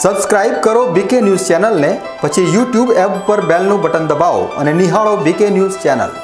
Subscribe કરો બીકે news ચેનલને, પછી YouTube એપ પર બેલનું બટન દબાવો અને નિહાળો બીકે ન્યૂઝ ચેનલ।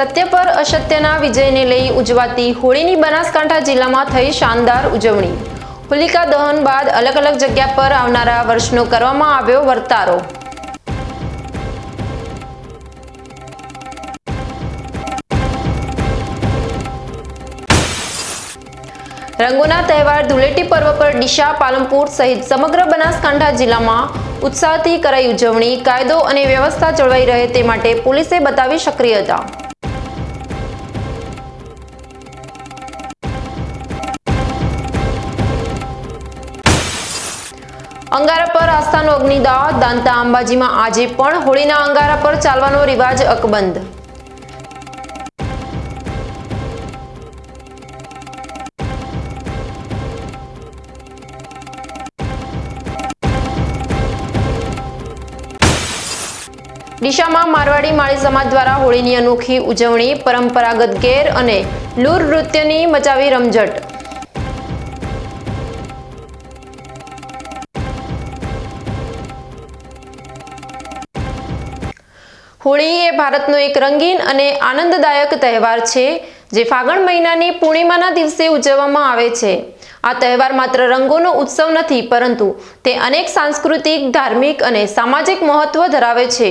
સત્ય પર અસત્યના વિજયને લઈ ઉજવાતી હોળીની બનાસકાંઠા જિલ્લામાં થઈ શાનદાર ઉજવણી। હોલિકા દહન બાદ અલગ અલગ જગ્યા પર આવનારા વર્ષનો કરવામાં આવ્યો વર્તારો। રંગોના તહેવાર ધૂળેટી પર્વ પર ડીસા, પાલનપુર સહિત સમગ્ર બનાસકાંઠા જિલ્લામાં ઉત્સાહથી કરાઈ ઉજવણી। કાયદો અને વ્યવસ્થા જળવાઈ રહે તે માટે પોલીસે બતાવી સક્રિયતા। અંગારા પર આસ્થાનો અગ્નિદાહ, દાંતા અંબાજીમાં આજે પણ હોળીના અંગારા પર ચાલવાનો રિવાજ અકબંધ। ડીસામાં મારવાડી માળી સમાજ દ્વારા હોળીની અનોખી ઉજવણી, પરંપરાગત ગેર અને લૂર નૃત્યની મચાવી રમઝટ। હોળી એ ભારતનો એક રંગીન અને આનંદદાયક તહેવાર છે જે ફાગણ મહિનાની પૂર્ણિમાના દિવસે ઉજવવામાં આવે છે। આ તહેવાર માત્ર રંગોનો ઉત્સવ નથી, પરંતુ તે અનેક સાંસ્કૃતિક, ધાર્મિક અને સામાજિક મહત્વ ધરાવે છે।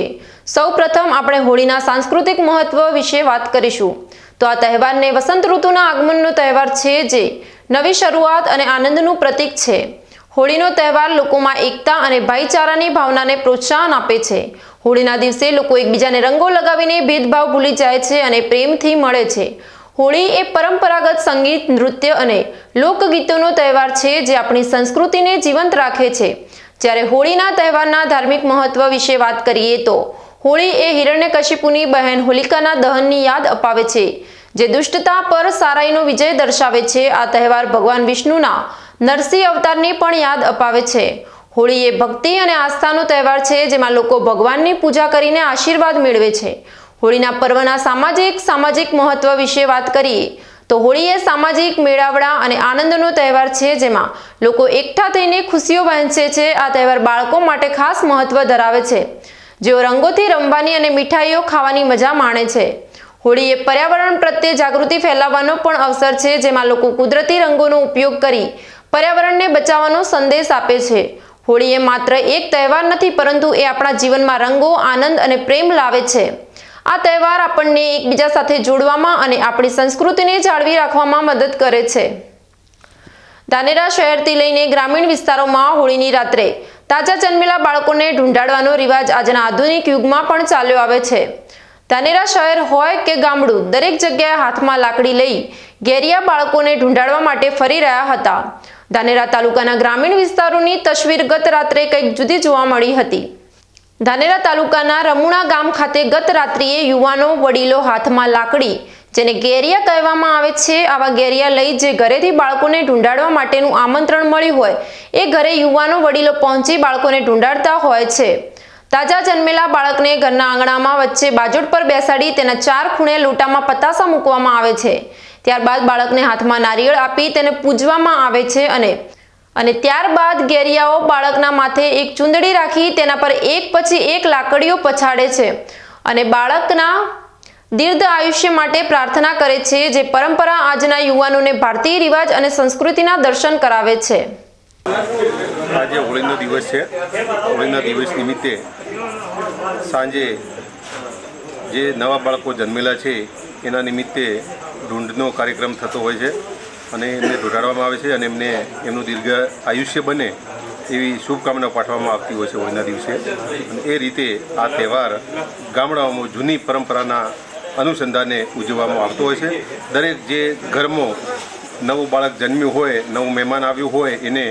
સૌપ્રથમ આપણે હોળીના સાંસ્કૃતિક મહત્વ વિશે વાત કરીશું। તો આ તહેવારને વસંત ઋતુના આગમનનો તહેવાર છે જે નવી શરૂઆત અને આનંદનું પ્રતીક છે। હોળીનો તહેવાર લોકોમાં એકતા અને ભાઈચારાની ભાવનાને પ્રોત્સાહન આપે છે। હોળીના દિવસે લોકો એકબીજાને રંગો લગાવીને ભેદભાવ ભૂલી જાય છે અને પ્રેમથી મળે છે। હોળી એ પરંપરાગત સંગીત, નૃત્ય અને લોકગીતોનો તહેવાર છે જે આપણી સંસ્કૃતિને જીવંત રાખે છે। જ્યારે હોળીના તહેવારના ધાર્મિક મહત્વ વિશે વાત કરીએ તો હોળી એ હિરણ્યકશિપુની બહેન હોલિકાના દહનની યાદ અપાવે છે, જે દુષ્ટતા પર સારાઈનો વિજય દર્શાવે છે। આ તહેવાર ભગવાન વિષ્ણુના નરસિંહ અવતારની પણ યાદ અપાવે છે। હોળી એ ભક્તિ અને આસ્થાનો તહેવાર છે જેમાં લોકો ભગવાનની પૂજા કરીને આશીર્વાદ મેળવે છે। હોળીના પર્વના સામાજિક મહત્વ વિશે વાત કરીએ તો હોળી એ સામાજિક મેળાવડા અને આનંદનો તહેવાર છે જેમાં લોકો એકઠા થઈને ખુશીઓ વહેંચે છે। આ તહેવાર બાળકો માટે ખાસ મહત્વ ધરાવે છે, જેઓ રંગોથી રમવાની અને મીઠાઈઓ ખાવાની મજા માણે છે। હોળી એ પર્યાવરણ પ્રત્યે જાગૃતિ ફેલાવવાનો પણ અવસર છે જેમાં લોકો કુદરતી રંગોનો ઉપયોગ કરી પર્યાવરણને બચાવવાનો સંદેશ આપે છે। હોળી એ માત્ર એક તહેવાર નથી, પરંતુ એ આપણા જીવનમાં રંગો, આનંદ અને પ્રેમ લાવે છે। આ તહેવાર આપણને એકબીજા સાથે જોડવામાં અને આપણી સંસ્કૃતિને જાળવી રાખવામાં મદદ કરે છે। ધાનેરા શહેરથી લઈને ગ્રામીણ વિસ્તારોમાં હોળીની રાત્રે તાજા જન્મેલા બાળકોને ઢૂંઢાડવાનો રિવાજ આજના આધુનિક યુગમાં પણ ચાલ્યો આવે છે। ધાનેરા શહેર હોય કે ગામડું, દરેક જગ્યાએ હાથમાં લાકડી લઈ ઘેરિયા બાળકોને ઢૂંઢાડવા માટે ફરી રહ્યા હતા। ધાનેરા તાલુકાના ગ્રામીણ વિસ્તારોની તસવીર ગત રાત્રે કંઈક જુદી જોવા મળી હતી। ધાનેરા તાલુકાના રમુણા ગામ ખાતે ગત રાત્રિએ યુવાનો, વડીલો હાથમાં લાકડી, જેને ગેરિયા કહેવામાં આવે છે, આવા ગેરિયા લઈ જે ઘરેથી બાળકોને ઢૂંઢાડવા માટેનું આમંત્રણ મળ્યું હોય એ ઘરે યુવાનો, વડીલો પહોંચી બાળકોને ઢૂંઢાડતા હોય છે। તાજા જન્મેલા બાળકને ઘરના આંગણામાં વચ્ચે બાજોટ પર બેસાડી તેના ચાર ખૂણે લોટામાં પતાસા મૂકવામાં આવે છે। ત્યારબાદ બાળકને હાથમાં નારિયેળ આપી તેને પૂજવામાં આવે છે અને ત્યારબાદ ગેરિયાઓ બાળકના માથે એક ચુંદડી રાખી તેના પર એક પછી એક લાકડીઓ પછાડે છે અને બાળકના દીર્ઘ આયુષ્ય માટે પ્રાર્થના કરે છે, જે પરંપરા આજના યુવાનોને ભારતીય રિવાજ અને સંસ્કૃતિના દર્શન કરાવે છે। આજે હોળીનો દિવસ છે. હોળીના દિવસ નિમિત્તે સાંજે જે નવા બાળકો જન્મેલા છે એના નિમિત્તે ઢૂંઢનો કાર્યક્રમ થતો હોય છે અને એમને ઢોળાડવામાં આવે છે અને એમને એમનું દીર્ઘ આયુષ્ય બને એવી શુભકામના પાઠવવામાં આવતી હોય છે હોળીના દિવસે. અને એ રીતે આ તહેવાર ગામડાઓમાં જૂની પરંપરાના અનુસંધાને ઉજવવામાં આવતો હોય છે. દરેક જે ઘરમાં નવું બાળક જન્મ્યું હોય, નવું મહેમાન આવ્યું હોય એને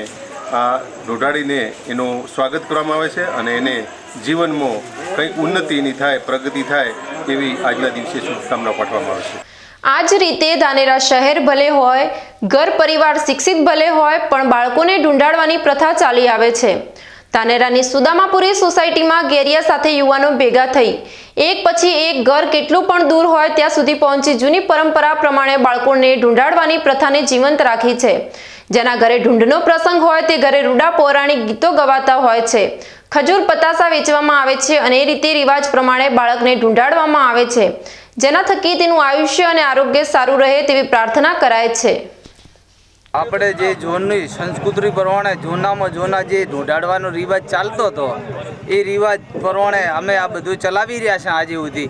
આ ઢોળાડીને એનું સ્વાગત કરવામાં આવે છે અને એને જીવનમાં કંઈક ઉન્નતિની થાય, પ્રગતિ થાય એવી આજના દિવસે શુભકામના પાઠવવામાં આવે છે. આ જ રીતે ધાનેરા શહેર ભલે હોય, ઘર પરિવાર શિક્ષિત ભલે હોય, પણ બાળકોને ઢૂંઢાડવાની પ્રથા ચાલી આવે છે. ધાનેરાની સુદામાપુરી સોસાયટીમાં ગેરિયા સાથે યુવાનો ભેગા થઈ એક પછી એક ઘર કેટલું પણ દૂર હોય ત્યાં સુધી પહોંચી જૂની પરંપરા પ્રમાણે બાળકોને ઢૂંઢાડવાની પ્રથાને જીવંત રાખી છે. જેના ઘરે ઢૂંઢનો પ્રસંગ હોય તે ઘરે રૂડા પૌરાણિક ગીતો ગવાતા હોય છે, ખજૂર પતાસા વેચવામાં આવે છે અને એ રીતે રિવાજ પ્રમાણે બાળકને ઢૂંઢાડવામાં આવે છે, જેના થકી તેનું આયુષ્ય અને આરોગ્ય સારું રહે તેવી પ્રાર્થના કરાય છે. આપણે જે જૂની સંસ્કૃતિ પ્રમાણે જૂનામાં જૂના જે ઢૂંઢાડવાનો રિવાજ ચાલતો હતો એ રિવાજ પ્રમાણે અમે આ બધું ચલાવી રહ્યા છે આજે સુધી.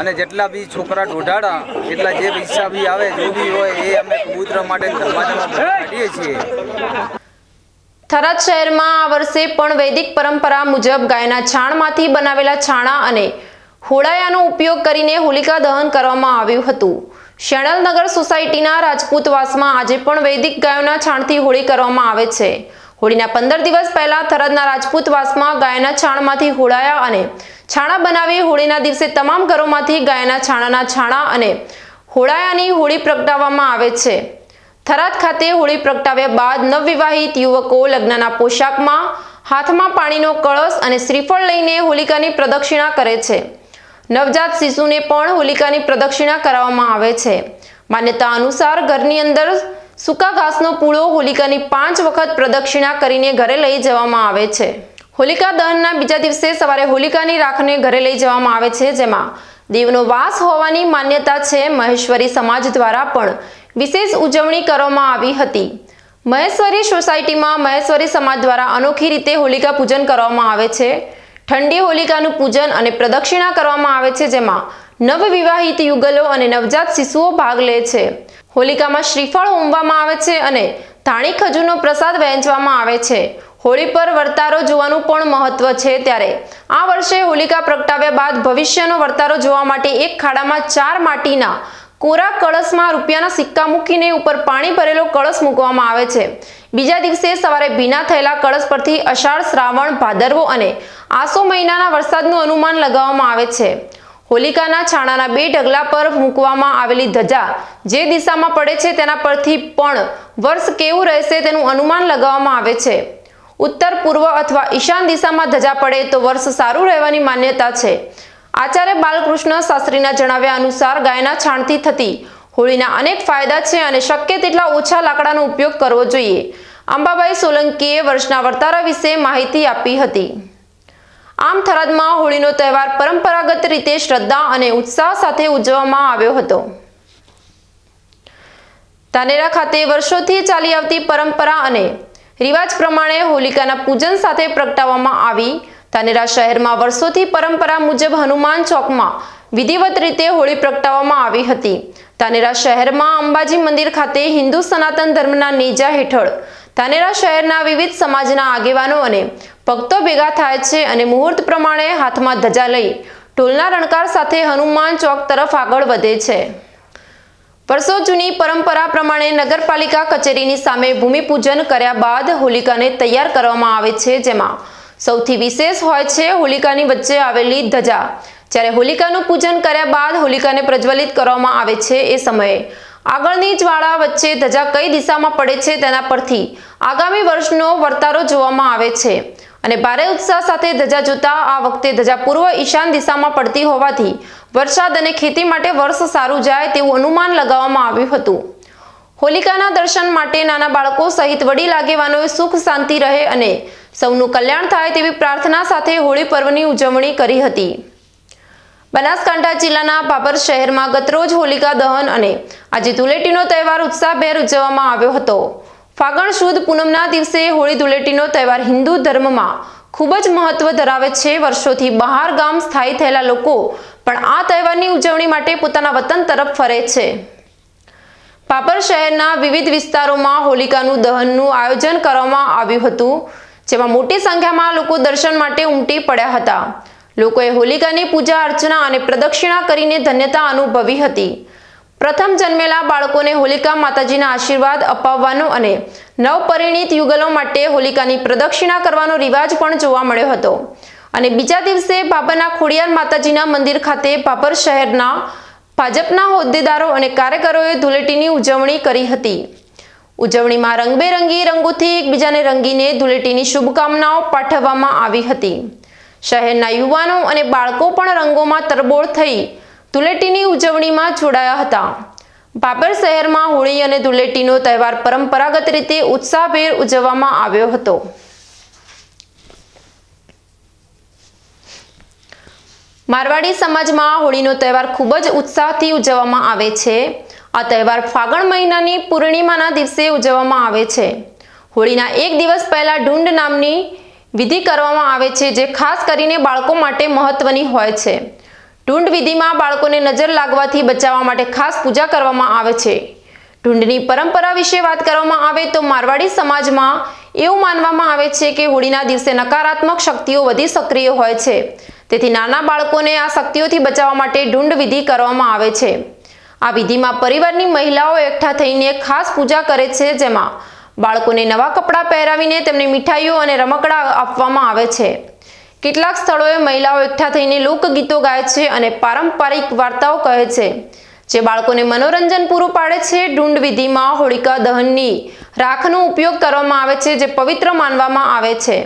અને જેટલા બી છોકરા ઢૂંઢાડા એટલા જે પૈસા બી આવે જો બી હોય એ અમે કબૂતર માટે સમાજમાં કાઢીએ છીએ. થરાદ શહેરમાં આ વર્ષે પણ વૈદિક પરંપરા મુજબ ગાયના છાણમાંથી બનાવેલા છાણા અને હોળાયાનો ઉપયોગ કરીને હોલિકા દહન કરવામાં આવ્યું હતું. શેણલનગર સોસાયટીના રાજપૂતવાસમાં આજે પણ વૈદિક ગાયોના છાણથી હોળી કરવામાં આવે છે. હોળીના 15 દિવસ પહેલા થરાદના રાજપૂતવાસમાં ગાયના છાણમાંથી હોળાયા અને છાણા બનાવી હોળીના દિવસે તમામ ઘરોમાંથી ગાયના છાણા અને હોળાયાની હોળી પ્રગટાવવામાં આવે છે. થરાદ ખાતે હોળી પ્રગટાવ્યા બાદ નવવિવાહિત યુવકો લગ્નના પોશાકમાં હાથમાં પાણીનો કળશ અને શ્રીફળ લઈને હોલિકાની પ્રદક્ષિણા કરે છે. નવજાત શિશુને પણ હોલિકાની પ્રદક્ષિણા કરાવવામાં આવે છે. માન્યતા અનુસાર ઘરની અંદર સૂકા ઘાસનો પૂળો હોલિકાની 5 વખત પ્રદક્ષિણા કરીને ઘરે લઈ જવામાં આવે છે. હોલિકા દહનના બીજા દિવસે સવારે હોલિકાની રાખને ઘરે લઈ જવામાં આવે છે, જેમાં દેવનો વાસ હોવાની માન્યતા છે. મહેશ્વરી સમાજ દ્વારા પણ વિશેષ ઉજવણી કરવામાં આવી હતી. મહેશ્વરી સોસાયટીમાં મહેશ્વરી સમાજ દ્વારા અનોખી રીતે હોલિકા પૂજન કરવામાં આવે છે. ઠંડી હોલિકાનું પૂજન અને પ્રદક્ષિણા કરવામાં આવે છે, જેમાં નવવિવાહિત યુગલો અને નવજાત શિશુઓ ભાગ લે છે. હોલિકામાં શ્રીફળ હોમવામાં આવે છે અને ધાણી ખજૂરનો પ્રસાદ વહેંચવામાં આવે છે. હોળી પર વર્તારો જોવાનું પણ મહત્વ છે. ત્યારે આ વર્ષે હોલિકા પ્રગટાવ્યા બાદ ભવિષ્યનો વર્તારો જોવા માટે એક ખાડામાં 4 માટીના કોરા કળશમાં રૂપિયાના સિક્કા મૂકીને ઉપર પાણી ભરેલો કળશ મૂકવામાં આવે છે. બીજા દિવસે સવારે ભીના થયેલા કળશ પરથી અષાઢ, શ્રાવણ, ભાદરવો અને આસો મહિનાના વરસાદનું અનુમાન લગાવવામાં આવે છે. હોલિકાના છાણાના 2 ઢગલા પર મૂકવામાં આવેલી ધજા જે દિશામાં પડે છે તેના પરથી પણ વર્ષ કેવું રહેશે તેનું અનુમાન લગાવવામાં આવે છે. ઉત્તર, પૂર્વ અથવા ઈશાન દિશામાં ધજા પડે તો વર્ષ સારું રહેવાની માન્યતા છે. આચાર્ય બાલકૃષ્ણ શાસ્ત્રીના જણાવ્યા અનુસાર ગાયના છાણથી થતી હોળીના અનેક ફાયદા છે અને શક્ય તેટલા ઓછા લાકડાનો ઉપયોગ કરવો જોઈએ. અંબાબાઈ સોલંકીએ વર્ષના વર્તારા વિશે માહિતી આપી હતી. આમ થરાદમાં હોળીનો તહેવાર પરંપરાગત રીતે શ્રદ્ધા અને ઉત્સાહ સાથે ઉજવવામાં આવ્યો હતો. ધાનેરા ખાતે વર્ષોથી ચાલી આવતી પરંપરા અને રિવાજ પ્રમાણે હોલિકાના પૂજન સાથે પ્રગટાવવામાં આવી. ધાનેરા શહેરમાં વર્ષોથી પરંપરા મુજબ હનુમાન ચોકમાં વિધિવત રીતે હોળી પ્રગટાવવામાં આવી હતી. ધાનેરા શહેરમાં અંબાજી મંદિર ખાતે હિન્દુ સનાતન ધર્મના નેજા હેઠળ ધાનેરા શહેરના વિવિધ સમાજના આગેવાનો અને ભક્તો ભેગા થાય છે અને મુહૂર્ત પ્રમાણે હાથમાં ધજા લઈ ઢોલના રણકાર સાથે હનુમાન ચોક તરફ આગળ વધે છે. વર્ષો જૂની પરંપરા પ્રમાણે નગરપાલિકા કચેરીની સામે ભૂમિપૂજન કર્યા બાદ હોલિકાને તૈયાર કરવામાં આવે છે, જેમાં સૌથી વિશેષ હોય છે હોલિકાની વચ્ચે આવેલી ધજા. જ્યારે હોલિકાનું પૂજન કર્યા બાદ હોલિકાને પ્રજ્વલિત કરવામાં આવે છે એ સમયે આગળની જ્વાળા વચ્ચે ધજા કઈ દિશામાં પડે છે તેના પરથી આગામી વર્ષનો વર્તારો જોવામાં આવે છે. અને ભારે ઉત્સાહ સાથે ધજા જોતા આ વખતે ધજા પૂર્વ ઈશાન દિશામાં પડતી હોવાથી વરસાદ અને ખેતી માટે વર્ષ સારું જાય તેવું અનુમાન લગાવવામાં આવ્યું હતું. હોલિકાના દર્શન માટે નાના બાળકો સહિત વડીલ આગેવાનોએ સુખ શાંતિ રહે અને સૌનું કલ્યાણ થાય તેવી પ્રાર્થના સાથે હોળી પર્વની ઉજવણી કરી હતી. બનાસકાંઠા જિલ્લાના ભાભર શહેરમાં ગતરોજ હોલિકા દહન અને આજે ધૂળેટીનો તહેવાર ઉત્સાહભેર ઉજવવામાં આવ્યો હતો. ફાગણ સુદ પૂનમના દિવસે હોળી ધૂળેટીનો તહેવાર હિન્દુ ધર્મમાં ખૂબ જ મહત્વ ધરાવે છે. વર્ષોથી બહાર ગામ સ્થાયી થયેલા લોકો પણ આ તહેવારની ઉજવણી માટે પોતાના વતન તરફ ફરે છે. પાપર શહેરના વિવિધ વિસ્તારોમાં હોલિકાનું દહનનું આયોજન કરવામાં આવ્યું હતું, જેમાં મોટી સંખ્યામાં લોકો દર્શન માટે ઉમટી પડ્યા હતા. લોકોએ હોલિકાની પૂજા અર્ચના અને પ્રદક્ષિણા કરીને ધન્યતા અનુભવી હતી. પ્રથમ જન્મેલા બાળકોને હોલિકા માતાજીના આશીર્વાદ અપાવવાનો અને નવપરિણીત યુગલો માટે હોલિકાની પ્રદક્ષિણા કરવાનો રિવાજ પણ જોવા મળ્યો હતો. અને બીજા દિવસે ભાભરના ખોડિયાર માતાજીના મંદિર ખાતે ભાભર શહેરના ભાજપના હોદ્દેદારો અને કાર્યકરોએ ધૂળેટીની ઉજવણી કરી હતી. ઉજવણીમાં રંગબેરંગી રંગોથી એકબીજાને રંગીને ધૂળેટીની શુભકામનાઓ પાઠવવામાં આવી હતી. શહેરના યુવાનો અને બાળકો પણ રંગોમાં તરબોળ થઈ ધૂળેટીની ઉજવણીમાં જોડાયા હતા. ભાભર શહેરમાં હોળી અને ધૂળેટીનો તહેવાર પરંપરાગત રીતે ઉત્સાહભેર ઉજવવામાં આવ્યો હતો. મારવાડી સમાજમાં હોળીનો તહેવાર ખૂબ જ ઉત્સાહથી ઉજવવામાં આવે છે. આ તહેવાર ફાગણ મહિનાની પૂર્ણિમાના દિવસે ઉજવવામાં આવે છે. હોળીના એક દિવસ પહેલા ઢૂંઢ નામની વિધિ કરવામાં આવે છે, જે ખાસ કરીને બાળકો માટે મહત્વની હોય છે. ઢૂંઢ વિધિમાં બાળકોને નજર લાગવાથી બચાવવા માટે ખાસ પૂજા કરવામાં આવે છે. ઢૂંઢની પરંપરા વિશે વાત કરવામાં આવે તો મારવાડી સમાજમાં એવું માનવામાં આવે છે કે હોળીના દિવસે નકારાત્મક શક્તિઓ વધી સક્રિય હોય છે. તેથી નાના બાળકોને આ શક્તિઓથી બચાવવા માટે ઢૂંઢ વિધિ કરવામાં આવે છે. આ વિધિમાં પરિવારની મહિલાઓ એકઠા થઈને ખાસ પૂજા કરે છે, જેમાં બાળકોને નવા કપડાં પહેરાવીને તેમને મીઠાઈઓ અને રમકડાં આપવામાં આવે છે. કેટલાક સ્થળોએ મહિલાઓ એકઠા થઈને લોકગીતો ગાય છે અને પારંપરિક વાર્તાઓ કહે છે, જે બાળકોને મનોરંજન પૂરું પાડે છે. ઢૂંઢ વિધિમાં હોળિકા દહનની રાખનો ઉપયોગ કરવામાં આવે છે, જે પવિત્ર માનવામાં આવે છે.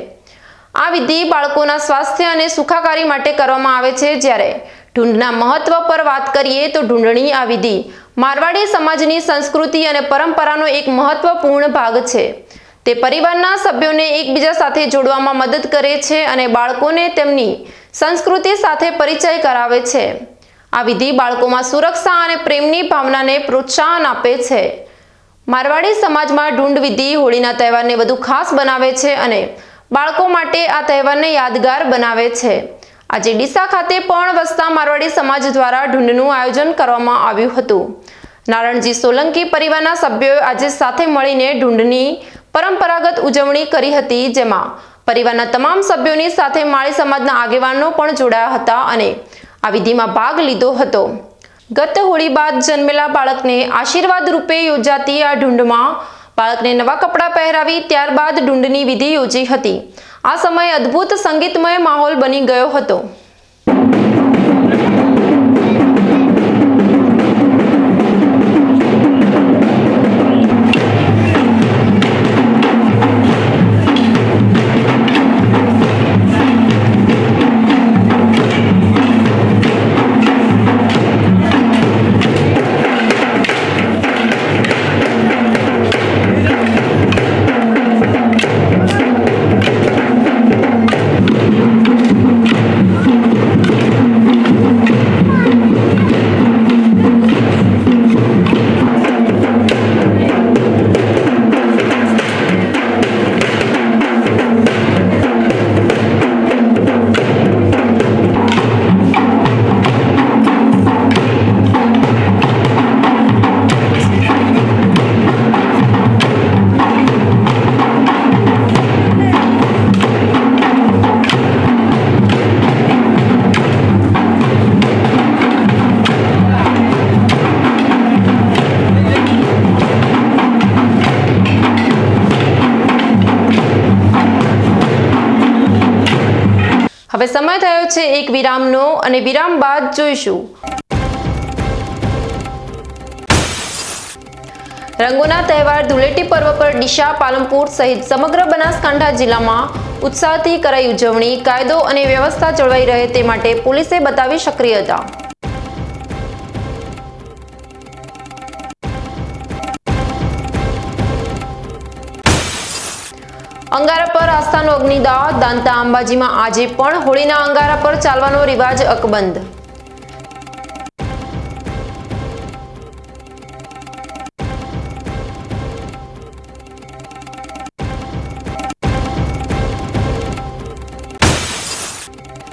આ વિધિ બાળકોના સ્વાસ્થ્ય અને સુખાકારી માટે કરવામાં આવે છે. જ્યારે ઢૂંઢના મહત્વ પર વાત કરીએ તો ઢૂંઢણી આ વિધિ મારવાડી સમાજની સંસ્કૃતિ અને પરંપરાનો એક મહત્વપૂર્ણ ભાગ છે. તે પરિવારના સભ્યોને એકબીજા સાથે જોડવામાં મદદ કરે છે અને બાળકોને તેમની સંસ્કૃતિ સાથે પરિચય કરાવે છે. આ વિધિ બાળકોમાં સુરક્ષા અને પ્રેમની ભાવનાને પ્રોત્સાહન આપે છે. મારવાડી સમાજમાં ઢૂંઢ વિધિ હોળીના તહેવારને વધુ ખાસ બનાવે છે અને બાળકો માટે આ તહેવારને યાદગાર બનાવે છે. આજે ડીસા ખાતે પણ વસતા મારવાડી સમાજ દ્વારા ઢૂંઢનું આયોજન કરવામાં આવ્યું હતું. નારણજી સોલંકી પરિવારના સભ્યોએ આજે સાથે મળીને ઢૂંઢની પરંપરાગત ઉજવણી કરી હતી, જેમાં પરિવારના તમામ સભ્યોની સાથે માળી સમાજના આગેવાનો પણ જોડાયા હતા અને આ વિધિમાં ભાગ લીધો હતો. ગત હોળી બાદ જન્મેલા બાળકને આશીર્વાદ રૂપે યોજાતી આ ઢૂંઢમાં બાળકને નવા કપડાં પહેરાવી ત્યારબાદ ઢૂંઢની વિધિ યોજી હતી. આ સમયે અદ્ભુત સંગીતમય માહોલ બની ગયો હતો. હવે સમય થયો છે એક વિરામનો અને વિરામ બાદ જોઈશું રંગોના તહેવાર ધૂળેટી પર્વ પર ડીસા, પાલનપુર સહિત સમગ્ર બનાસકાંઠા જિલ્લામાં ઉત્સાહથી કરાઈ ઉજવણી. કાયદો અને વ્યવસ્થા જળવાઈ રહે તે માટે પોલીસે બતાવી સક્રિયતા. અંગારા પર આસ્થાનો અગ્નિદાહ. દાંતા અંબાજીમાં આજે પણ હોળીના અંગારા પર ચાલવાનો રિવાજ અકબંધ.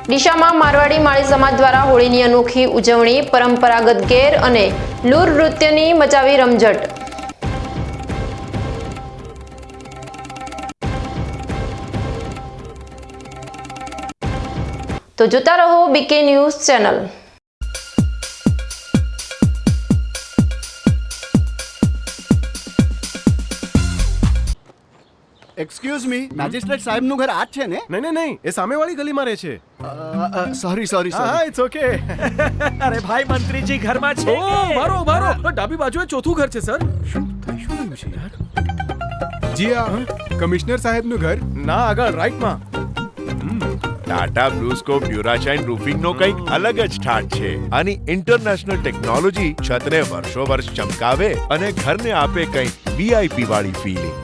ડીસામાં મારવાડી માળી સમાજ દ્વારા હોળીની અનોખી ઉજવણી, પરંપરાગત ગેર અને લૂર નૃત્યની મચાવી રમઝટ. તો જોતા રહો BK news channel. Excuse me, magistrate સાહેબનું ઘર આ જ છે ને? નહીં એ સામેવાળી ગલીમાં રહે છે. સોરી હા ઇટ્સ ઓકે. અરે ભાઈ મંત્રીજી ઘરમાં છે ઓ મારો ડાબી બાજુએ ચોથું ઘર છે સર. શું થયું છે યાર? જી આ કમિશનર સાહેબનું ઘર. ના આગળ રાઈટમાં. ટાટા બ્લુસ્કોપ ડ્યુરાશાઇન રૂફિંગનો કંઈક અલગ જ ઠાઠ છે. આની ઇન્ટરનેશનલ ટેકનોલોજી છતને વર્ષો વર્ષ ચમકાવે અને ઘરને આપે કંઈક વીઆઈપી વાળી ફીલિંગ.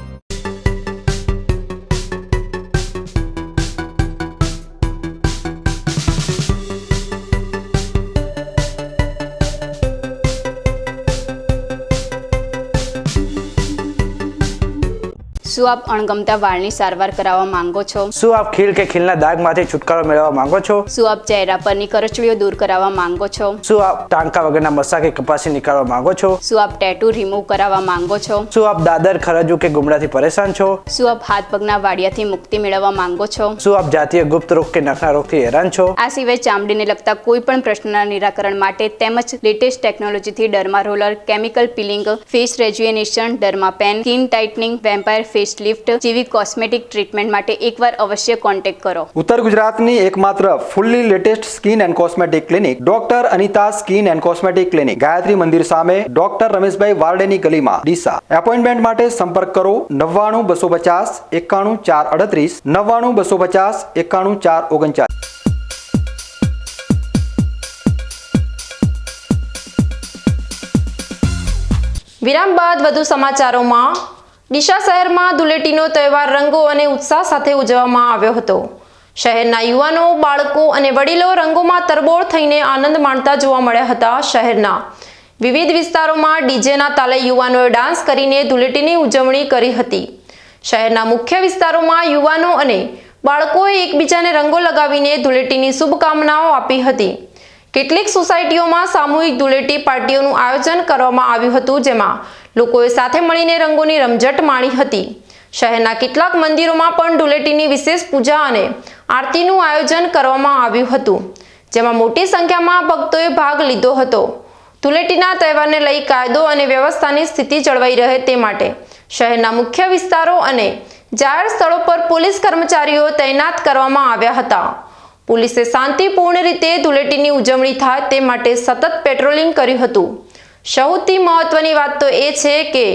શું આપ અણગમતા વાળની સારવાર કરાવવા માંગો છો? શું આપ ખીલ કે ખીલના દાગમાંથી છુટકારો મેળવવા માંગો છો? શું આપ ચહેરા પરની કરચલીઓ દૂર કરાવવા માંગો છો? શું આપ ટાંકા વગરના મસા કે કપાસી નીકાળવા માંગો છો? શું આપ ટેટુ રિમૂવ કરાવવા માંગો છો? શું આપ દાદર, ખરજુ કે ગુમડાથી પરેશાન છો? શું આપ હાથ પગના વાડિયાથી મુક્તિ મેળવવા માંગો છો? શું આપ જાતીય ગુપ્ત રોગ કે નખના રોગથી હેરાન છો? આ સિવાય ચામડીને લગતા કોઈ પણ પ્રશ્નના નિરાકરણ માટે તેમજ લેટેસ્ટ ટેકનોલોજીથી derma roller, chemical peeling, face rejuvenation, derma pen, skin tightening, vampire face lift જેવી કોસ્મેટિક ટ્રીટમેન્ટ માટે એકવાર અવશ્ય કોન્ટેક્ટ કરો. ઉત્તર ગુજરાતની એકમાત્ર fully latest skin and cosmetic clinic doctor Anita skin and cosmetic clinic, Gayatri Mandir સામે, ડોક્ટર રમેશભાઈ વારડેની ગલીમાં, ડીસા. એપોઇન્ટમેન્ટ માટે સંપર્ક કરો 99 250 91 438 99 250 91 439. વિરામ બાદ વધુ સમાચારોમાં. ડીસા શહેરમાં ધૂળેટીનો તહેવાર રંગો અને ઉત્સાહ સાથે ઉજવવામાં આવ્યો હતો. શહેરના યુવાનો, બાળકો અને વડીલો રંગોમાં તરબોળ થઈને આનંદ માણતા જોવા મળ્યા હતા. શહેરના વિવિધ વિસ્તારોમાં ડીજેના તાલે યુવાનોએ ડાન્સ કરીને ધૂળેટીની ઉજવણી કરી હતી. શહેરના મુખ્ય વિસ્તારોમાં યુવાનો અને બાળકોએ એકબીજાને રંગો લગાવીને ધૂળેટીની શુભકામનાઓ આપી હતી. કેટલીક સોસાયટીઓમાં સામૂહિક ધૂળેટી પાર્ટીઓનું આયોજન કરવામાં આવ્યું હતું, જેમાં લોકોએ સાથે મળીને રંગોની રમઝટ માણી હતી. શહેરના કેટલાક મંદિરોમાં પણ ધૂળેટીની વિશેષ પૂજા અને આરતીનું આયોજન કરવામાં આવ્યું હતું, જેમાં મોટી સંખ્યામાં ભક્તોએ ભાગ લીધો હતો. ધૂળેટીના તહેવારને લઈ કાયદો અને વ્યવસ્થાની સ્થિતિ જળવાઈ રહે તે માટે શહેરના મુખ્ય વિસ્તારો અને જાહેર સ્થળો પર પોલીસ કર્મચારીઓ તૈનાત કરવામાં આવ્યા હતા. પોલીસે શાંતિપૂર્ણ રીતે ધૂળેટીની ઉજવણી થાય તે માટે સતત પેટ્રોલિંગ કર્યું હતું. સૌથી મહત્વની વાત તો એ છે કે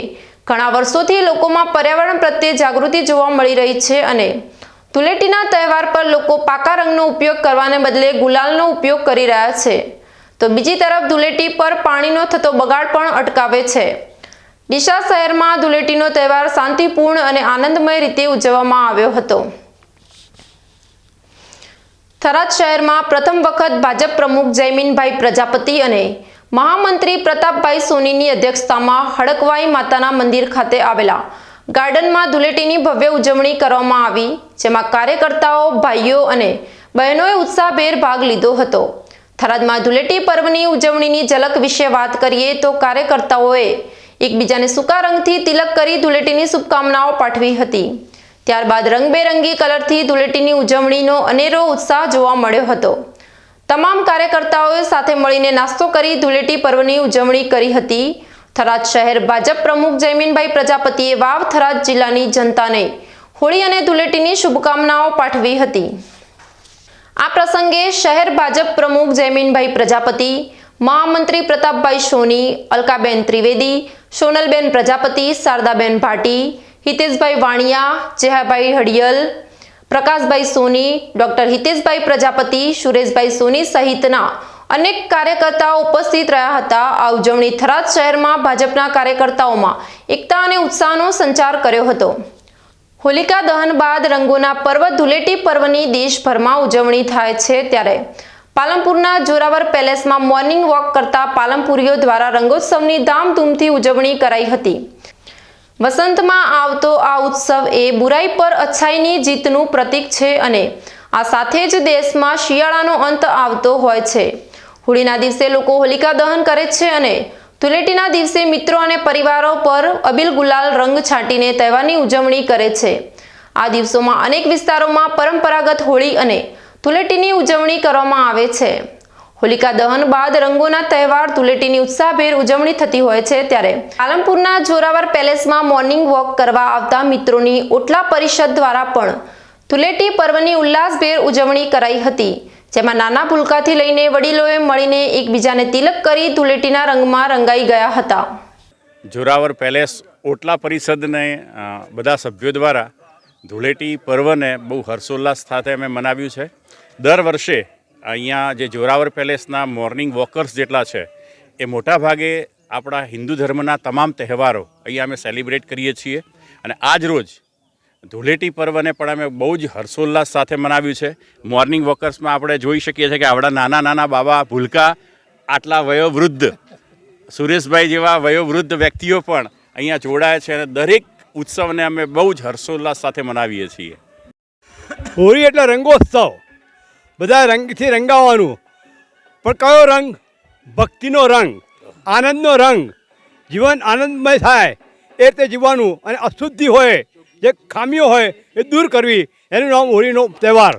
ઘણા વર્ષોથી લોકોમાં પર્યાવરણ પ્રત્યે જાગૃતિ જોવા મળી રહી છે અને ધૂળેટીના તહેવાર પર લોકો પાકા રંગનો ઉપયોગ કરવાને બદલે ગુલાલનો ઉપયોગ કરી રહ્યા છે. તો બીજી તરફ ધૂળેટી પર પાણીનો થતો બગાડ પણ અટકાવે છે. ડીસા શહેરમાં ધૂળેટીનો તહેવાર શાંતિપૂર્ણ અને આનંદમય રીતે ઉજવવામાં આવ્યો હતો. થરાદ શહેરમાં પ્રથમ વખત ભાજપ પ્રમુખ જયમીનભાઈ પ્રજાપતિ અને મહામંત્રી પ્રતાપભાઈ સોનીની અધ્યક્ષતામાં હડકવાઈ માતાના મંદિર ખાતે આવેલા ગાર્ડનમાં ધૂળેટીની ભવ્ય ઉજવણી કરવામાં આવી, જેમાં કાર્યકર્તાઓ, ભાઈઓ અને બહેનોએ ઉત્સાહભેર ભાગ લીધો હતો. થરાદમાં ધૂળેટી પર્વની ઉજવણીની ઝલક વિશે વાત કરીએ તો કાર્યકર્તાઓએ એકબીજાને સૂકા રંગથી તિલક કરી ધૂળેટીની શુભકામનાઓ પાઠવી હતી. ત્યારબાદ રંગબેરંગી કલરથી ધૂળેટીની ઉજવણીનો અનેરો ઉત્સાહ જોવા મળ્યો હતો. તમામ કાર્યકર્તાઓએ સાથે મળીને નાસ્તો કરી ધૂળેટી પર્વની ઉજવણી કરી હતી. થરાદ શહેર ભાજપ પ્રમુખ જયમીનભાઈ પ્રજાપતિએ વાવ થરાદ જિલ્લાની જનતાને હોળી અને ધૂળેટીની શુભકામનાઓ પાઠવી હતી. આ પ્રસંગે શહેર ભાજપ પ્રમુખ જયમીનભાઈ પ્રજાપતિ, મહામંત્રી પ્રતાપભાઈ સોની, અલકાબેન ત્રિવેદી, સોનલબેન પ્રજાપતિ, શારદાબેન ભાટી, હિતેશભાઈ વાણિયા, જેહાભાઈ હડિયલ, પ્રકાશભાઈ સોની, ડોક્ટર હિતેશભાઈ પ્રજાપતિ, સુરેશભાઈ સોની સહિતના અનેક કાર્યકર્તાઓ ઉપસ્થિત રહ્યા હતા. આ ઉજવણી થરાદ શહેરમાં ભાજપના કાર્યકર્તાઓમાં એકતા અને ઉત્સાહનો સંચાર કર્યો હતો. હોલિકા દહન બાદ રંગોના પર્વ ધૂળેટી પર્વની દેશભરમાં ઉજવણી થાય છે, ત્યારે પાલનપુરના જોરાવર પેલેસમાં મોર્નિંગ વોક કરતા પાલનપુરીઓ દ્વારા રંગોત્સવની ધામધૂમથી ઉજવણી કરાઈ હતી. વસંતમાં આવતો આ ઉત્સવ એ બુરાઈ પર અચ્છાઈની જીતનું પ્રતીક છે અને આ સાથે જ દેશમાં શિયાળાનો અંત આવતો હોય છે. હોળીના દિવસે લોકો હોલિકા દહન કરે છે અને ધૂળેટીના દિવસે મિત્રો અને પરિવારો પર અબીલ ગુલાલ રંગ છાંટીને તહેવારની ઉજવણી કરે છે. આ દિવસોમાં અનેક વિસ્તારોમાં પરંપરાગત હોળી અને ધૂળેટીની ઉજવણી કરવામાં આવે છે. હોલિકા દહન બાદ રંગોના તહેવાર ધૂળેટીની ઉત્સાહભેર ઉજવણી થતી હોય છે. ત્યારે પાલનપુરના જોરાવર પેલેસમાં મોર્નિંગ વોક કરવા આવતા મિત્રોની ઓટલા પરિષદ દ્વારા પણ ધૂળેટી પર્વની ઉલ્લાસભેર ઉજવણી કરાઈ હતી, જેમાં નાના ભૂલકાથી લઈને વડીલોએ મળીને એકબીજાને તિલક કરી ધૂળેટીના રંગમાં રંગાઈ ગયા હતા. જોરાવર પેલેસ ઓટલા પરિષદને બધા સભ્યો દ્વારા ધૂળેટી પર્વને બહુ હર્ષોલ્લાસ સાથે અમે મનાવ્યું છે. દર વર્ષે અહીંયા જે જોરાવર પેલેસના મોર્નિંગ વોકર્સ જેટલા છે એ મોટા ભાગે આપણા હિન્દુ ધર્મના તમામ તહેવારો અહીંયા અમે સેલિબ્રેટ કરીએ છીએ અને આજ રોજ ધૂળેટી પર્વને પણ અમે બહુ જ હર્ષોલ્લાસ સાથે મનાવ્યું છે. મોર્નિંગ વોકર્સમાં આપણે જોઈ શકીએ છીએ કે આપણા નાના નાના બાબા ભૂલકા, આટલા વયોવૃદ્ધ સુરેશભાઈ જેવા વયોવૃદ્ધ વ્યક્તિઓ પણ અહીંયા જોડાયા છે અને દરેક ઉત્સવને અમે બહુ જ હર્ષોલ્લાસ સાથે મનાવીએ છીએ. હોળી એટલે રંગોત્સવ, બધા રંગથી રંગાવવાનું, પણ કયો રંગ? ભક્તિનો રંગ, આનંદનો રંગ. જીવન આનંદમય થાય એ રીતે જીવવાનું અને અશુદ્ધિ હોય, જે ખામીઓ હોય એ દૂર કરવી, એનું નામ હોળીનો તહેવાર.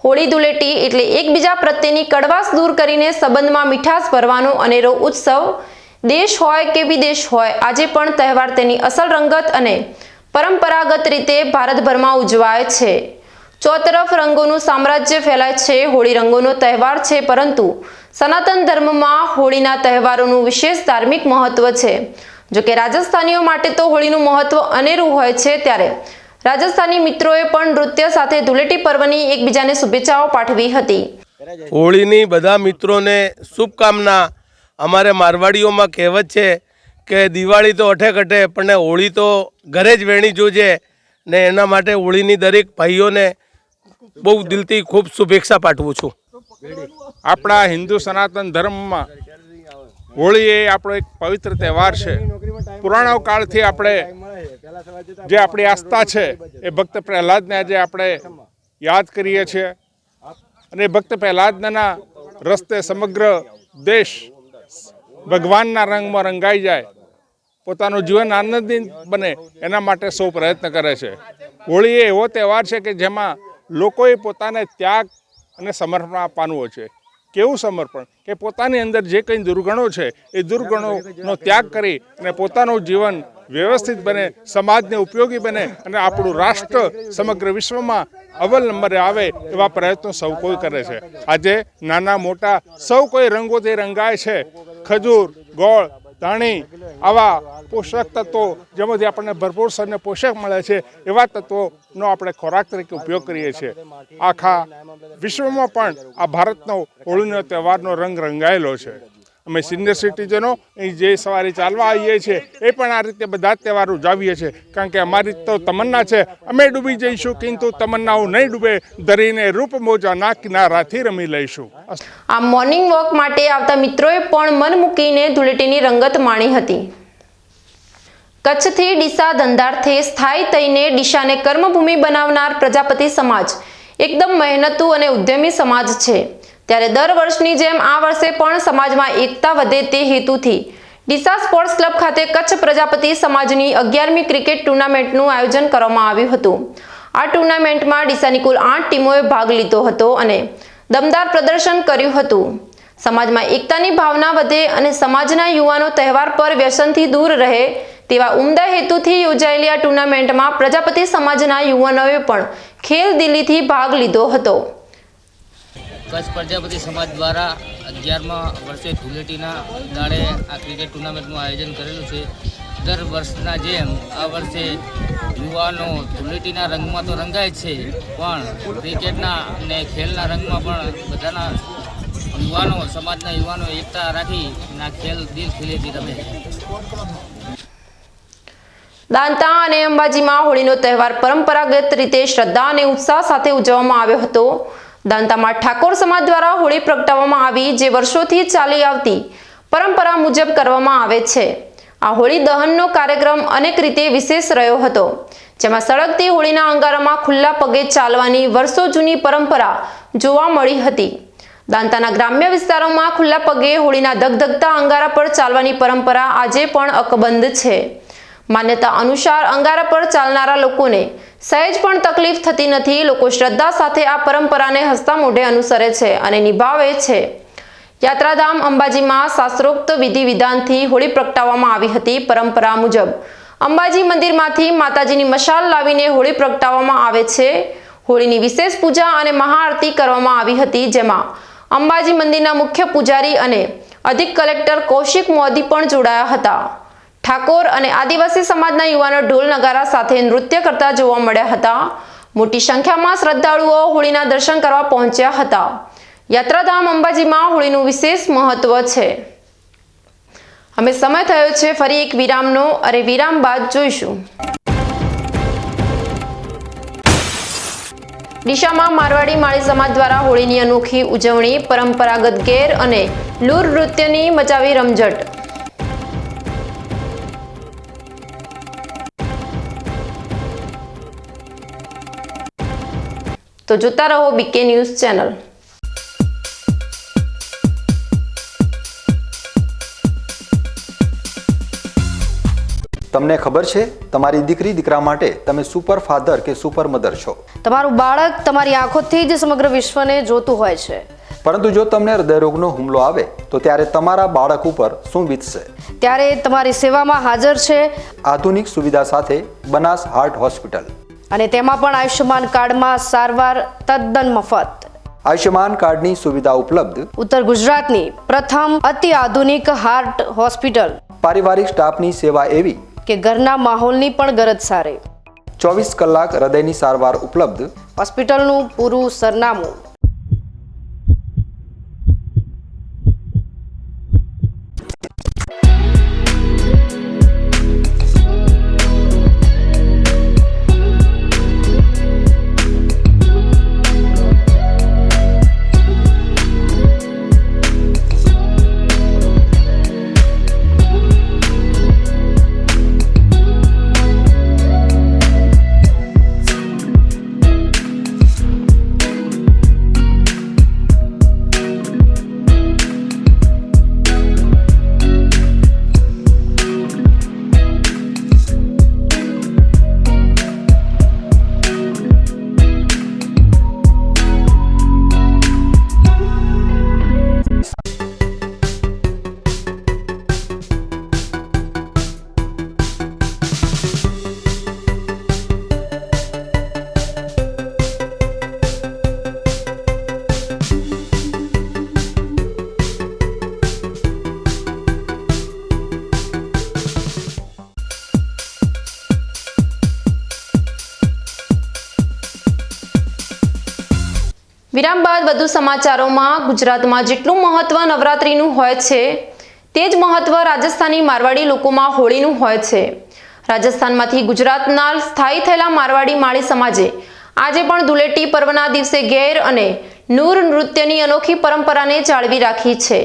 હોળી ધૂળેટી એટલે એકબીજા પ્રત્યેની કડવાશ દૂર કરીને સંબંધમાં મીઠાશ ભરવાનો અનેરો ઉત્સવ. દેશ હોય કે વિદેશ હોય, આજે પણ તહેવાર તેની અસલ રંગત અને પરંપરાગત રીતે ભારતભરમાં ઉજવાય છે. ચોતરફ રંગોનું સામ્રાજ્ય ફેલાય છે. હોળી રંગોનો તહેવાર છે, પરંતુ સનાતન ધર્મમાં હોળીના તહેવારોનું વિશેષ ધાર્મિક મહત્વ છે. જોકે રાજસ્થાનીઓ માટે તો હોળીનું મહત્વ અનેરું હોય છે. ત્યારે રાજસ્થાની મિત્રોએ પણ નૃત્ય સાથે ધૂળેટી પર્વની એકબીજાને શુભેચ્છાઓ પાઠવી હતી. હોળીની બધા મિત્રોને શુભકામના. અમારે મારવાડીઓમાં કહેવત છે કે દિવાળી તો અઠે કઠે પણ હોળી તો ઘરે જ વેણી જોજે, ને એના માટે હોળીની દરેક ભાઈઓને બહુ દિલથી ખૂબ શુભેચ્છા પાઠવું છું. આપણા હિન્દુ સનાતન ધર્મમાં હોળી એ આપણો એક પવિત્ર તહેવાર છે. પુરાણો કાળથી આપણે જે આપણી આસ્થા છે એ ભક્ત પ્રહલાદને આજે આપણે યાદ કરીએ છીએ અને ભક્ત પ્રહલાદના રસ્તે સમગ્ર દેશ ભગવાનના રંગમાં રંગાઈ જાય, પોતાનું જીવન આનંદિત બને, એના માટે સૌ પ્રયત્ન કરે છે. હોળી એ એવો તહેવાર છે કે જેમાં લોકોએ પોતાને ત્યાગ અને સમર્પણ આપવાનું હોય છે. કેવું સમર્પણ? કે પોતાની અંદર જે કંઈ દુર્ગણો છે એ દુર્ગણોનો ત્યાગ કરી અને પોતાનું જીવન વ્યવસ્થિત બને, સમાજને ઉપયોગી બને અને આપણું રાષ્ટ્ર સમગ્ર વિશ્વમાં અવ્વલ નંબરે આવે એવા પ્રયત્નો સૌ કોઈ કરે છે. આજે નાના મોટા સૌ કોઈ રંગોથી રંગાય છે. ખજૂર, ગોળ, ધાણી આવા પોષક તત્વો જેમાંથી આપણને ભરપૂર અને પોષક મળે છે, એવા તત્વોનો આપણે ખોરાક તરીકે ઉપયોગ કરીએ છીએ. આખા વિશ્વમાં પણ આ ભારતનો હોળીનો તહેવારનો રંગ રંગાયેલો છે. અમે સિનિયર સિટીઝનો અહીં જે સવારે ચાલવા આવીએ છીએ એ પણ આ રીતે બધા જ તહેવાર ઉજવીએ છીએ, કારણ કે અમારી તો તમન્ના છે અમે ડૂબી જઈશું କିନ୍ତୁ તમન્નાઓ નહીં ડૂબે, ધરીને રૂપ મોજાના કિનારાથી રમી લઈશું. આ મોર્નિંગ વોક માટે આવતા મિત્રોએ પણ મન મૂકીને ધૂળેટીની રંગત માણી હતી. કચ્છથી ડીસા ધંધાર્થે સ્થાયી થઈને ડીસાને કર્મભૂમિ બનાવનાર પ્રજાપતિ સમાજ એકદમ મહેનતુ અને ઉદ્યમી સમાજ છે. ત્યારે દર વર્ષની જેમ આ વર્ષે પણ સમાજમાં એકતા વધે તે હેતુથી ડીસા સ્પોર્ટ્સ ક્લબ ખાતે કચ્છ પ્રજાપતિ સમાજની 11મી ક્રિકેટ ટુર્નામેન્ટનું આયોજન કરવામાં આવ્યું હતું. આ ટુર્નામેન્ટમાં ડીસાની કુલ 8 ટીમોએ ભાગ લીધો હતો અને દમદાર પ્રદર્શન કર્યું હતું. સમાજમાં એકતાની ભાવના વધે અને સમાજના યુવાનો તહેવાર પર વ્યસનથી દૂર રહે તેવા ઉમદા હેતુથી યોજાયેલી આ ટુર્નામેન્ટમાં પ્રજાપતિ સમાજના યુવાનોએ પણ ખેલદિલીથી ભાગ લીધો હતો. કચ્છ પ્રજાપતિ સમાજ દ્વારા 11મા વર્ષે ધૂળેટીના દાડે આ ક્રિકેટ ટુર્નામેન્ટનું આયોજન કરેલું છે. દર વર્ષના જેમ આ વર્ષે યુવાનો ધૂળેટીના રંગમાં તો રંગાય છે, પણ ક્રિકેટના અને ખેલના રંગમાં પણ બધાના યુવાનો, સમાજના યુવાનો એકતા રાખી આ ખેલ દિલ ખીલેથી રમે છે. દાંતા અને અંબાજીમાં હોળીનો તહેવાર પરંપરાગત રીતે શ્રદ્ધા અને ઉત્સાહ સાથે ઉજવવામાં આવ્યો હતો. દાંતામાં ઠાકોર સમાજ દ્વારા હોળી પ્રગટાવવામાં આવી, જે વર્ષોથી ચાલી આવતી પરંપરા મુજબ કરવામાં આવે છે. આ હોળી દહનનો કાર્યક્રમ અનેક રીતે વિશેષ રહ્યો હતો, જેમાં સળગતી હોળીના અંગારામાં ખુલ્લા પગે ચાલવાની વર્ષો જૂની પરંપરા જોવા મળી હતી. દાંતાના ગ્રામ્ય વિસ્તારોમાં ખુલ્લા પગે હોળીના ધગધગતા અંગારા પર ચાલવાની પરંપરા આજે પણ અકબંધ છે. માન્યતા અનુસાર અંગારા પર ચાલનારા લોકોને સહેજ પણ તકલીફ થતી નથી. લોકો શ્રદ્ધા સાથે આ પરંપરાને હસતા મોઢે અનુસરે છે અને નિભાવે છે. યાત્રાધામ અંબાજીમાં શાસ્ત્રોક્ત વિધિ વિધાનથી હોળી પ્રગટાવવામાં આવી હતી. પરંપરા મુજબ અંબાજી મંદિરમાંથી માતાજીની મશાલ લાવીને હોળી પ્રગટાવવામાં આવે છે. હોળીની વિશેષ પૂજા અને મહાઆરતી કરવામાં આવી હતી, જેમાં અંબાજી મંદિરના મુખ્ય પૂજારી અને અધિક કલેક્ટર કૌશિક મોદી પણ જોડાયા હતા. ઠાકોર અને આદિવાસી સમાજના યુવાનો ઢોલ નગારા સાથે નૃત્ય કરતા જોવા મળ્યા હતા. મોટી સંખ્યામાં શ્રદ્ધાળુઓ હોળીના દર્શન કરવા પહોંચ્યા હતા. યાત્રાધામ અંબાજીમાં હોળીનું વિશેષ મહત્વ છે. હવે સમય થયો છે ફરી એક વિરામનો. અરે વિરામ બાદ જોઈશું. ડીસામાં મારવાડી માળી સમાજ દ્વારા હોળીની અનોખી ઉજવણી. પરંપરાગત ગેર અને લૂર નૃત્યની મચાવી રમઝટ. તો જોતા રહો બીકે ન્યૂઝ ચેનલ. તમને ખબર છે તમારી દીકરી દીકરા માટે તમે સુપર ફાધર કે સુપર મધર છો. તમારું બાળક તમારી આંખોથી જ સમગ્ર વિશ્વને જોતું હોય છે. પરંતુ જો તમને હૃદયરોગનો હુમલો આવે તો ત્યારે તમારા બાળક ઉપર શું વીતશે? ત્યારે તમારી સેવામાં હાજર છે આધુનિક સુવિધા સાથે બનાસ હાર્ટ હોસ્પિટલ, અને તેમાં પણ આયુષ્યમાન કાર્ડમાં સારવાર તદ્દન મફત. આયુષ્યમાન કાર્ડની સુવિધા ઉપલબ્ધ. ઉત્તર ગુજરાતની પ્રથમ અતિ આધુનિક હાર્ટ હોસ્પિટલ. પારિવારિક સ્ટાફની સેવા એવી કે ઘરના માહોલની પણ ગરજ સારે. 24 કલાક હૃદયની સારવાર ઉપલબ્ધ. હોસ્પિટલનું પૂરું સરનામું. વિરામ બાદ વધુ સમાચારોમાં. ગુજરાતમાં જેટલું મહત્વ નવરાત્રીનું હોય છે તે જ મહત્વ રાજસ્થાની મારવાડી લોકોમાં હોળીનું હોય છે. રાજસ્થાનમાંથી ગુજરાતના સ્થાયી થયેલા મારવાડી માળી સમાજે આજે પણ ધૂળેટી પર્વના દિવસે ગેર અને નૂર નૃત્યની અનોખી પરંપરાને જાળવી રાખી છે.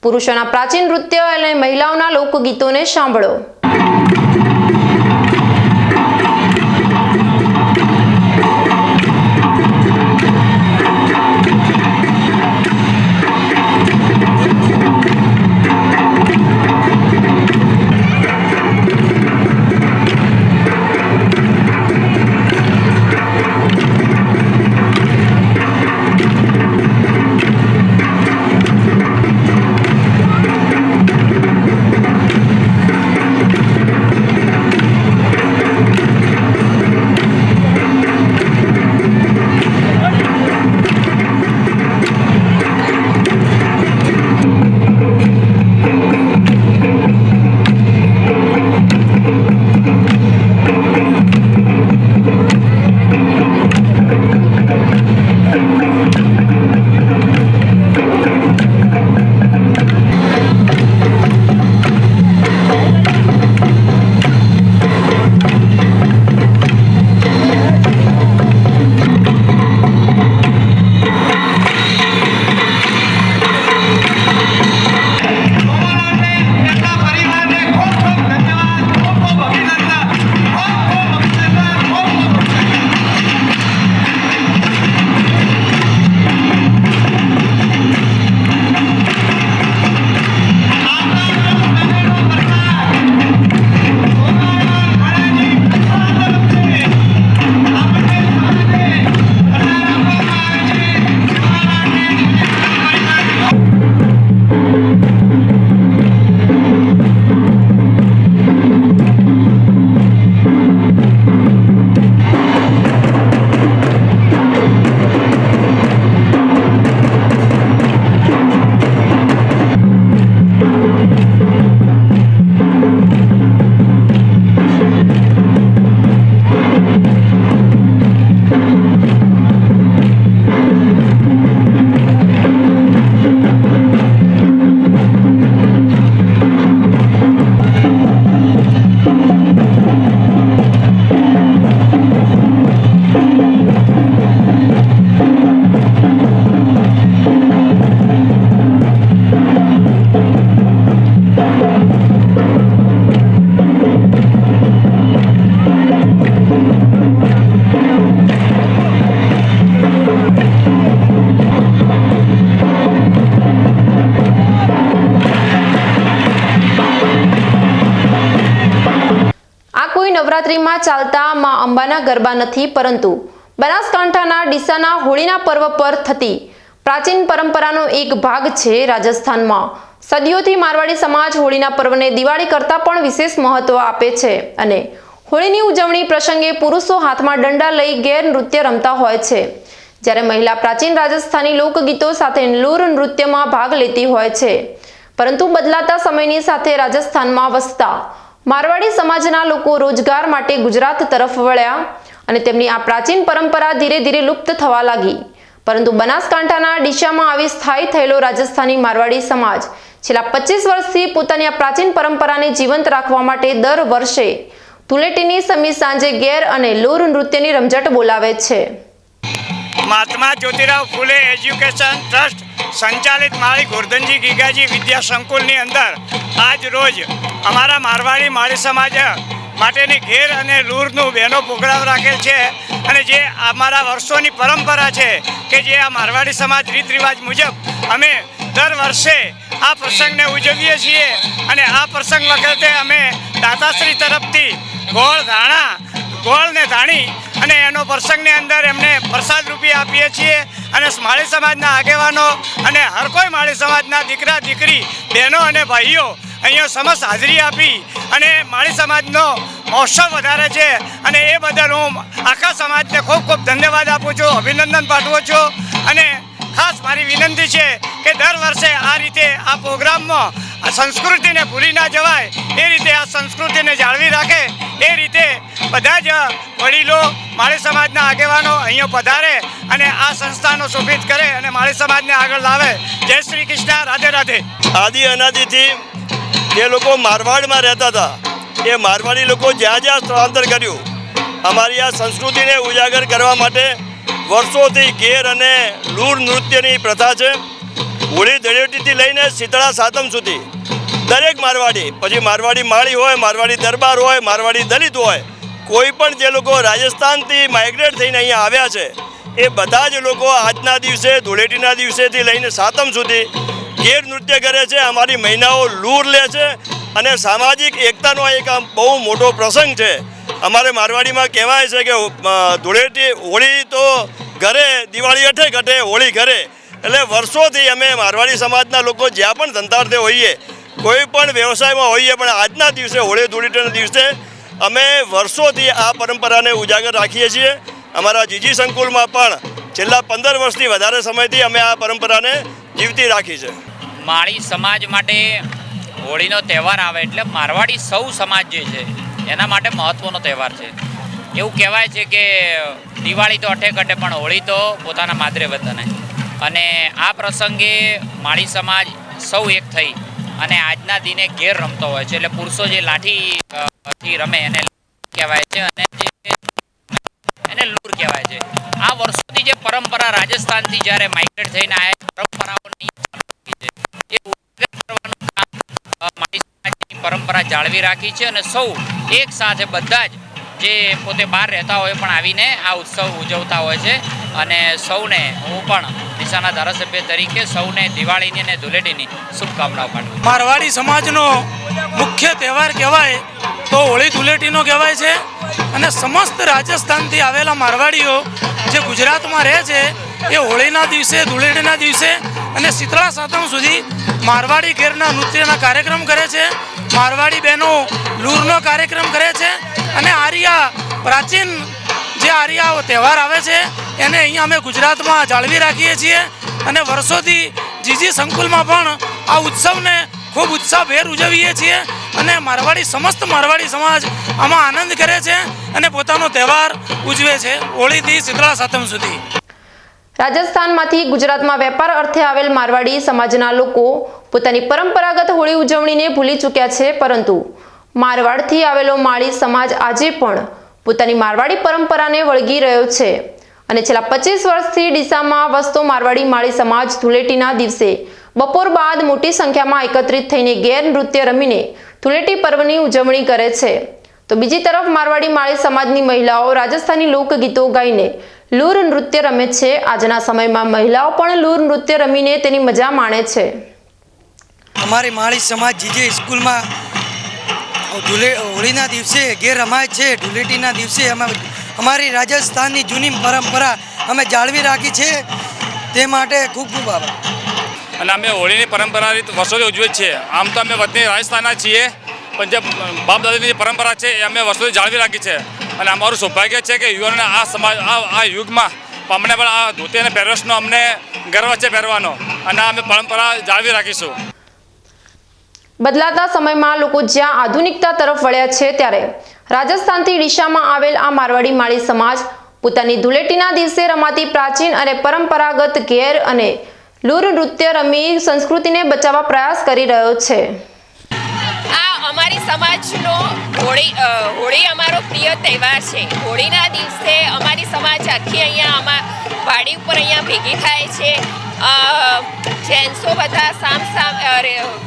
પુરુષોના પ્રાચીન નૃત્ય અને મહિલાઓના લોકગીતોને સાંભળો. નવરાત્રિમાં ચાલતા મા અંબાના ગરબા નથી, પરંતુ બનાસકાંઠાના ડીસાના હોળીના પર્વ પર થતી પ્રાચીન પરંપરાનો એક ભાગ છે. રાજસ્થાનમાં સદીઓથી મારવાડી સમાજ હોળીના પર્વને દિવાળી કરતાં પણ વિશેષ મહત્વ આપે છે અને હોળીની ઉજવણી પ્રસંગે પુરુષો હાથમાં દંડા લઈ ગેર નૃત્ય રમતા હોય છે, જ્યારે મહિલા પ્રાચીન રાજસ્થાની લોકગીતો સાથે લૂર નૃત્યમાં ભાગ લેતી હોય છે. પરંતુ બદલાતા સમયની સાથે રાજસ્થાનમાં વસતા મારવાડી સમાજના લોકો રોજગાર માટે ગુજરાત તરફ વળ્યા અને તેમની આ પ્રાચીન પરંપરા ધીરે ધીરે લુપ્ત થવા લાગી. પરંતુ બનાસકાંઠાના ડીસામાં આવી સ્થાયી થયેલો રાજસ્થાની મારવાડી સમાજ છેલ્લા 25 વર્ષથી પોતાની આ પ્રાચીન પરંપરાને જીવંત રાખવા માટે દર વર્ષે ધૂળેટીની સમી સાંજે ગેર અને લૂર નૃત્યની રમઝટ બોલાવે છે. મહાત્મા જ્યોતિરાવ ફૂલે એજ્યુકેશન ટ્રસ્ટ સંચાલિત માળી ગોરધનજી ગીગાજી વિદ્યા સંકુલની અંદર આજ રોજ અમારા મારવાડી માળી સમાજ માટેની ઘેર અને લૂરનું બહેનો પ્રોગ્રામ રાખેલ છે. અને જે અમારા વર્ષોની પરંપરા છે કે જે આ મારવાડી સમાજ રીત રિવાજ મુજબ અમે દર વર્ષે આ પ્રસંગને ઉજવીએ છીએ. અને આ પ્રસંગ વખતે અમે દાતાશ્રી તરફથી ગોળ ને ધાણી અને એનો પ્રસંગની અંદર એમને પ્રસાદ રૂપી આપીએ છીએ. અને માળી સમાજના આગેવાનો અને હર કોઈ માળી સમાજના દીકરા દીકરી બહેનો અને ભાઈઓ અહીંયા સમસ્ત હાજરી આપી અને માળી સમાજનો મહોત્સવ વધારે છે. અને એ બદલ હું આખા સમાજને ખૂબ ખૂબ ધન્યવાદ આપું છું, અભિનંદન પાઠવું છું. અને ખાસ મારી વિનંતી છે કે દર વર્ષે આ રીતે આ પ્રોગ્રામમાં આ સંસ્કૃતિને ભૂલી ના જવાય, એ રીતે આ સંસ્કૃતિને જાળવી રાખે એ રીતે બધા જ વડીલો માળી સમાજના આગેવાનો અહીંયા પધારે અને આ સંસ્થાનો શોભિત કરે અને માળી સમાજને આગળ લાવે. જય શ્રી કૃષ્ણ, રાધે રાધે. આદિ અનાદિથી જે લોકો મારવાડમાં રહેતા હતા એ મારવાડી લોકો જ્યાં જ્યાં સ્થળાંતર કર્યું, અમારી આ સંસ્કૃતિને ઉજાગર કરવા માટે વર્ષોથી ઘેર અને લૂર નૃત્યની પ્રથા છે. હોળી ધૂળેટીથી લઈને શીતળા સાતમ સુધી દરેક મારવાડી, પછી મારવાડી માળી હોય, મારવાડી દરબાર હોય, મારવાડી દલિત હોય, કોઈ પણ જે લોકો રાજસ્થાનથી માઇગ્રેટ થઈને અહીંયા આવ્યા છે એ બધા જ લોકો આજના દિવસે ધૂળેટીના દિવસેથી લઈને સાતમ સુધી ઘેર નૃત્ય કરે છે. અમારી મહિનાઓ લૂર લે છે અને સામાજિક એકતાનો એક બહુ મોટો પ્રસંગ છે. અમારે મારવાડીમાં કહેવાય છે કે ધૂળેટી હોળી તો ઘરે, દિવાળી અઠે ઘટે, હોળી ઘરે. એટલે વર્ષોથી અમે મારવાડી સમાજના લોકો જ્યાં પણ ધંધાર્થે હોઈએ, કોઈ પણ વ્યવસાયમાં હોઈએ, પણ આજના દિવસે હોળી ધૂળેટીના દિવસે અમે વર્ષોથી આ પરંપરાને ઉજાગર રાખીએ છીએ. અમારા જીજી સંકુલમાં પણ છેલ્લા 15 વર્ષથી વધારે સમયથી અમે આ પરંપરાને જીવતી રાખી છે. માળી સમાજ માટે હોળીનો તહેવાર આવે એટલે મારવાડી સૌ સમાજ જે છે એના માટે મહત્ત્વનો તહેવાર છે. એવું કહેવાય છે કે દિવાળી તો અઠે કટે પણ હોળી તો પોતાના માદરે વતને. અને આ પ્રસંગે માળી સમાજ સૌ એક થઈ અને આજના દિને ઘેર રમતો હોય છે. એટલે પુરુષો જે લાઠીથી રમે એને કહેવાય છે અને એને લૂર કહેવાય છે. આ વર્ષોથી જે પરંપરા રાજસ્થાનથી જ્યારે માઇગ્રેટ થઈને આવ્યા પરંપરાઓની પરંપરા જાળવી રાખી છે અને સૌ એક સાથે બધા જ જે પોતે બહાર રહેતા હોય પણ આવીને આ ઉત્સવ ઉજવતા હોય છે. અને સૌને હું પણ ડીસાના ધારાસભ્ય તરીકે સૌને દિવાળીની અને ધૂળેટીની શુભકામનાઓ પાઠવું. મારવાડી સમાજનો મુખ્ય તહેવાર કહેવાય તો હોળી ધૂળેટીનો કહેવાય છે. અને સમસ્ત રાજસ્થાનથી આવેલા મારવાડીઓ જે ગુજરાતમાં રહે છે એ હોળીના દિવસે, ધૂળેટીના દિવસે અને શીતળા સાતમ સુધી મારવાડી ઘેરના નૃત્યના કાર્યક્રમ કરે છે. મારવાડી બહેનો લૂરનો કાર્યક્રમ કરે છે. અને આર્યા પ્રાચીન જે આર્યા તહેવાર આવે છે એને અહીંયા અમે ગુજરાતમાં જાળવી રાખીએ છીએ. અને વર્ષોથી જીજી સંકુલમાં પણ આ ઉત્સવને ખૂબ ઉત્સાહભેર ઉજવીએ છીએ. અને સમસ્ત મારવાડી સમાજ આમાં આનંદ કરે છે અને પોતાનો તહેવાર ઉજવે છે હોળીથી શીતળા સાતમ સુધી. રાજસ્થાનમાંથી ગુજરાતમાં વેપાર અર્થે આવેલ મારવાડી સમાજના લોકો પોતાની પરંપરાગત હોળી ઉજવણીને ભૂલી ચૂક્યા છે, પરંતુ મારવાડથી આવેલો માળી સમાજ આજે પણ પોતાની મારવાડી પરંપરાને વળગી રહ્યો છે. અને છેલ્લા 25 વર્ષથી ડીસામાં વસતો મારવાડી માળી સમાજ ધૂળેટીના દિવસે બપોર બાદ મોટી સંખ્યામાં એકત્રિત થઈને ગેર નૃત્ય રમીને ધૂળેટી પર્વની ઉજવણી કરે છે. તો બીજી તરફ મારવાડી માળી સમાજની મહિલાઓ રાજસ્થાની લોકગીતો ગાઈને લૂર નૃત્ય રમે છે. આજના સમયમાં મહિલાઓ પણ લૂર નૃત્ય રમીને તેની મજા માણે છે. અમારી માળી સમાજ જીજે સ્કૂલમાં હોળીના દિવસે ગેર રમાય છે. ધૂળેટીના દિવસે અમે અમારી રાજસ્થાનની જૂની પરંપરા અમે જાળવી રાખી છે. તે માટે ખૂબ ખૂબ આભાર. અને અમે હોળીની પરંપરા રીત વર્ષોથી ઉજવીએ છીએ. આમ તો અમે વતની રાજસ્થાનના છીએ, પણ જે બાપ દાદાની જે પરંપરા છે એ અમે વર્ષોથી જાળવી રાખી છે. અને અમારું સૌભાગ્ય છે કે યુવાનોને આ સમાજ આ યુગમાં અમને પણ આ ધોતી અને પહેરવેશનો અમને ગર્વ છે પહેરવાનો, અને અમે પરંપરા જાળવી રાખીશું. બદલાતા સમયમાં લોકો જ્યાં આધુનિકતા તરફ વળ્યા છે, ત્યારે રાજસ્થાનથી ડીસામાં આવેલ આ મારવાડી માળી સમાજ પોતાની ધૂળેટીના દિવસે રમાતી પ્રાચીન અને પરંપરાગત ઘેર અને લૂર નૃત્ય રમી સંસ્કૃતિને બચાવવા પ્રયાસ કરી રહ્યો છે. આ અમારી સમાજનો હોળી અમારો પ્રિય તહેવાર છે. હોળીના દિવસે અમારી સમાજ આખી અહીંયા વાડી ઉપર અહીંયા ભેગી થાય છે. જેન્ટ્સો બધા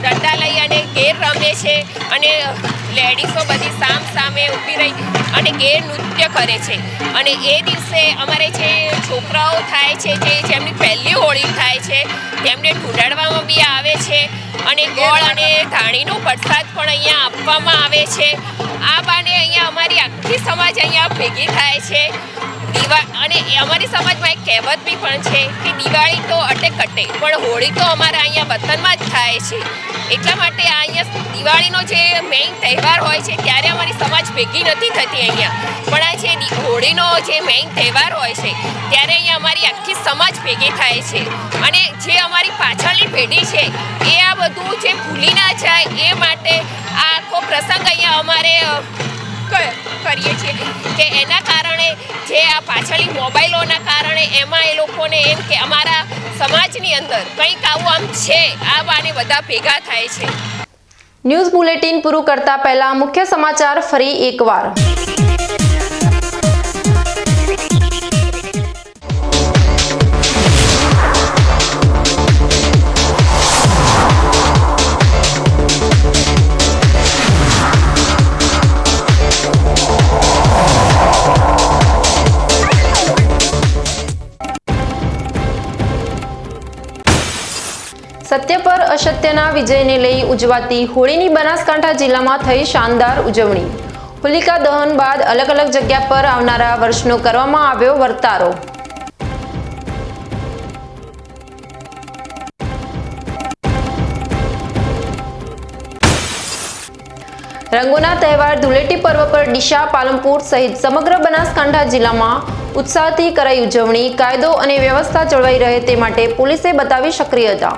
દંડા લઈ અને ઘેર રમે છે, અને લેડીઝો બધી સામે ઊભી રહી અને ઘેર નૃત્ય કરે છે. અને એ દિવસે અમારે જે છોકરાઓ થાય છે, જેમની પહેલી હોળી થાય છે, તેમને ઢૂંઢાડવામાં બી આવે છે. અને ગોળ અને ધાણીનો પ્રસાદ પણ અહીંયા આપવામાં આવે છે. આ બાને અહીંયા અમારી આખી સમાજ અહીંયા ભેગી થાય છે. અને અમારી સમાજમાં એક કહેવત બી પણ છે કે દિવાળી તો અટે કટે, પણ હોળી તો અમારા અહીંયા વતનમાં જ થાય છે. એટલા માટે આ અહીંયા દિવાળીનો જે મેઇન તહેવાર હોય છે ત્યારે અમારી સમાજ ભેગી નથી થતી અહીંયા, પણ આ જે હોળીનો જે મેઇન તહેવાર હોય છે ત્યારે અહીંયા અમારી આખી સમાજ ભેગી થાય છે. અને જે અમારી પાછળની પેઢી છે એ આ બધું જે ભૂલી ના જાય એ માટે આ આખો પ્રસંગ અહીંયા અમારે કરીએ છીએ કે એના કારણે જે આ પાછળની મોબાઈલોના કારણે એમાં એ લોકોને એમ કે અમારા સમાજની અંદર કંઈક આવું આમ છે, આ બાને બધા ભેગા થાય છે. ન્યૂઝ બુલેટિન પૂરું કરતા પહેલા મુખ્ય સમાચાર ફરી એકવાર. સત્ય પર અસત્યના વિજયને લઈ ઉજવાતી હોળીની બનાસકાંઠા જિલ્લામાં થઈ શાનદાર ઉજવણી. હોલિકા દહન બાદ અલગ અલગ જગ્યા પર આવનારા વર્ષનો કરવામાં આવ્યો વર્તારો. રંગોના તહેવાર ધૂળેટી પર્વ પર ડીસા, પાલનપુર સહિત સમગ્ર બનાસકાંઠા જિલ્લામાં ઉત્સાહથી કરાઈ ઉજવણી. કાયદો અને વ્યવસ્થા જળવાઈ રહે તે માટે પોલીસે બતાવી સક્રિયતા.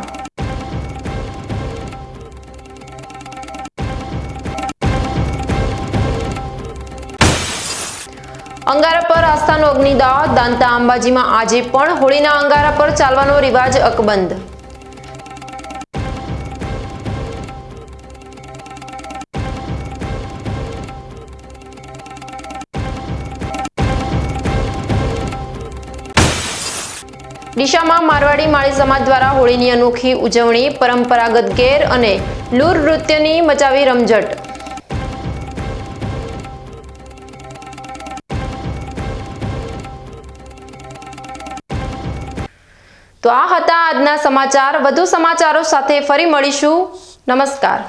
અંગારા પર આસ્થાનો અગ્નિદાહ. દાંતા અંબાજીમાં આજે પણ હોળીના અંગારા પર ચાલવાનો રિવાજ અકબંધ. ડીસામાં મારવાડી માળી સમાજ દ્વારા હોળીની અનોખી ઉજવણી. પરંપરાગત ઘેર અને લૂર નૃત્યની મચાવી રમઝટ. તો આ હતા આજના સમાચાર. વધુ સમાચારો સાથે ફરી મળીશું. નમસ્કાર.